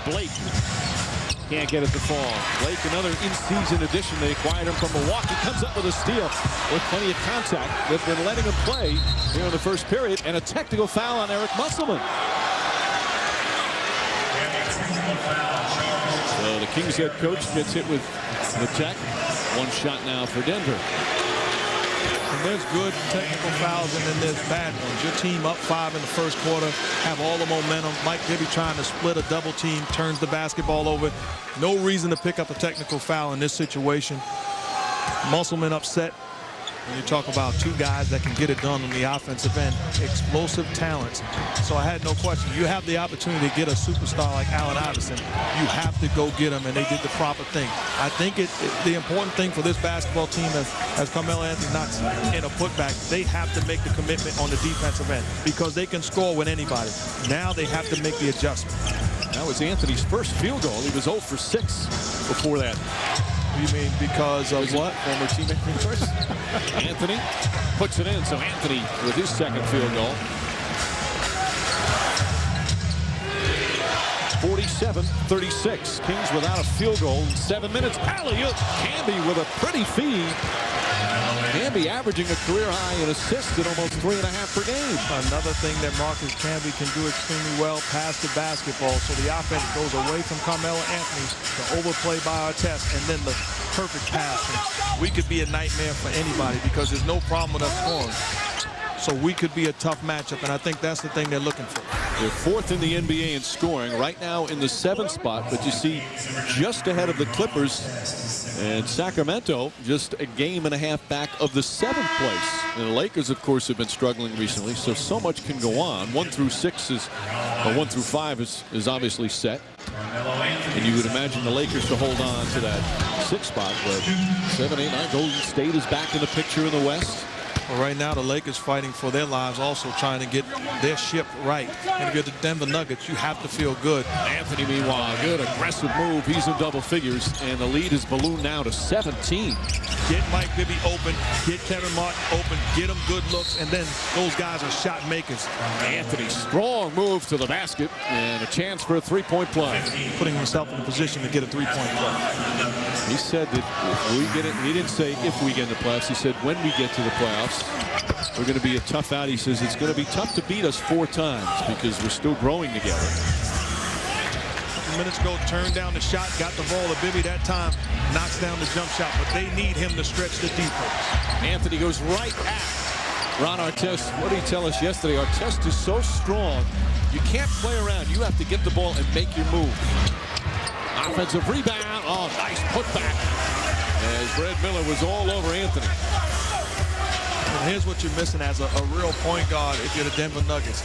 Blake can't get it to fall. Blake, another in-season addition. They acquired him from Milwaukee. Comes up with a steal with plenty of contact. They've been letting him play here in the first period, and a technical foul on Eric Musselman. So the Kings head coach gets hit with the tech. One shot now for Denver. And there's good technical fouls and then there's bad ones. Your team up 5 in the first quarter, have all the momentum. Mike Bibby trying to split a double team, turns the basketball over. No reason to pick up a technical foul in this situation. Musselman upset. When you talk about two guys that can get it done on the offensive end, explosive talents. So I had no question. You have the opportunity to get a superstar like Allen Iverson. You have to go get him, and they did the proper thing. I think the important thing for this basketball team, as Carmelo Anthony knocks in a putback, they have to make the commitment on the defensive end because they can score with anybody. Now they have to make the adjustment. That was Anthony's first field goal. He was 0 for 6 before that. You mean because of what? Former teammate of yours? Anthony puts it in, so Anthony with his second field goal. 47-36. Kings without a field goal in 7 minutes. Alley-oop. Camby with a pretty feed. Camby averaging a career high in assists at almost 3.5 per game. Another thing that Marcus Camby can do extremely well, pass the basketball. So the offense goes away from Carmelo Anthony, the overplay by Artest, and then the perfect pass. And we could be a nightmare for anybody because there's no problem with us scoring. So we could be a tough matchup, and I think that's the thing they're looking for. They're 4th in the NBA in scoring, right now in the 7th spot, but you see just ahead of the Clippers and Sacramento, just a game and a half back of the 7th place. And the Lakers, of course, have been struggling recently, so much can go on. 1 through 5 is obviously set. And you would imagine the Lakers to hold on to that 6th spot, but 7, 8, 9, Golden State is back in the picture in the West. Well, right now, the Lakers fighting for their lives, also trying to get their ship right. And if you're the Denver Nuggets, you have to feel good. Anthony, meanwhile, good aggressive move. He's in double figures, and the lead is ballooned now to 17. Get Mike Bibby open, get Kevin Martin open, get them good looks, and then those guys are shot makers. Anthony, strong move to the basket, and a chance for a three-point play. Putting himself in a position to get a three-point play. He said that if we get it, he didn't say if we get in the playoffs, he said when we get to the playoffs, we're going to be a tough out. He says it's going to be tough to beat us 4 times because we're still growing together. Minutes ago, turned down the shot, got the ball to Bibby that time, knocks down the jump shot, but they need him to stretch the defense. Anthony goes right at Ron Artest. What did he tell us yesterday? Artest is so strong, you can't play around. You have to get the ball and make your move. Offensive rebound. Oh, nice putback. As Brad Miller was all over Anthony. And here's what you're missing as a real point guard if you're the Denver Nuggets.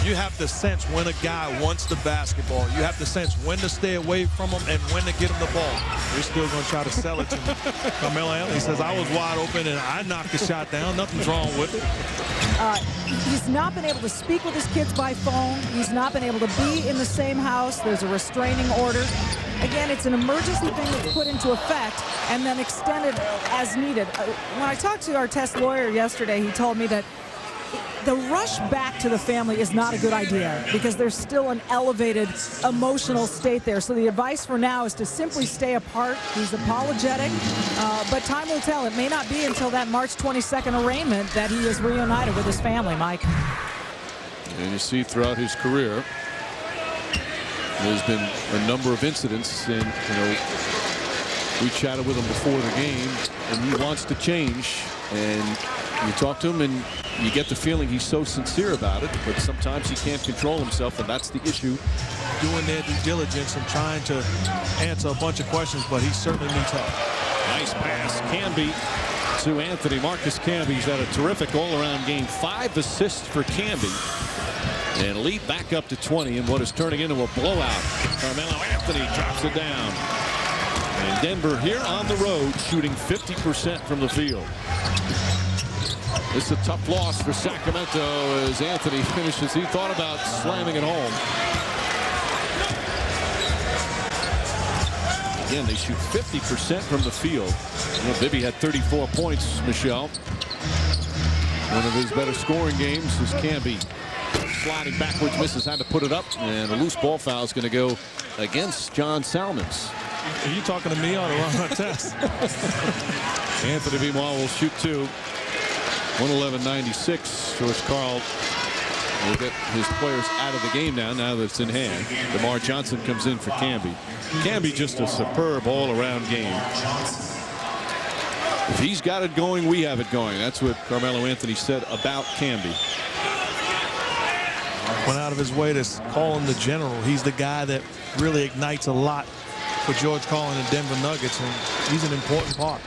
You have to sense when a guy wants the basketball. You have to sense when to stay away from him and when to get him the ball. You're still going to try to sell it to me. Carmelo Anthony says, I was wide open and I knocked the shot down. Nothing's wrong with it. He's not been able to speak with his kids by phone. He's not been able to be in the same house. There's a restraining order. Again, it's an emergency thing that's put into effect and then extended as needed. When I talked to Artest's lawyer yesterday, he told me that the rush back to the family is not a good idea because there's still an elevated emotional state there. So the advice for now is to simply stay apart. He's apologetic, but time will tell. It may not be until that March 22nd arraignment that he is reunited with his family, Mike. And you see throughout his career, there's been a number of incidents, and we chatted with him before the game, and he wants to change. And you talk to him, and you get the feeling he's so sincere about it, but sometimes he can't control himself, and that's the issue. Doing their due diligence and trying to answer a bunch of questions, but he certainly needs help. Nice pass, Camby to Anthony. Marcus Camby's had a terrific all-around game. 5 assists for Camby. And lead back up to 20 in what is turning into a blowout. Carmelo Anthony drops it down. And Denver here on the road shooting 50% from the field. It's a tough loss for Sacramento as Anthony finishes. He thought about slamming it home. Again, they shoot 50% from the field. Bibby had 34 points, Michelle. One of his better scoring games is Camby. Sliding backwards, misses, had to put it up, and a loose ball foul is going to go against John Salmons. Are you talking to me or to Ron Artest? Anthony Meanwhile will shoot two. 111.96. George Karl will get his players out of the game now that it's in hand. DeMar Johnson comes in for Camby. Camby just a superb all-around game. If he's got it going, we have it going. That's what Carmelo Anthony said about Camby. Went out of his way to call him the general. He's the guy that really ignites a lot for George Karl and the Denver Nuggets, and he's an important part.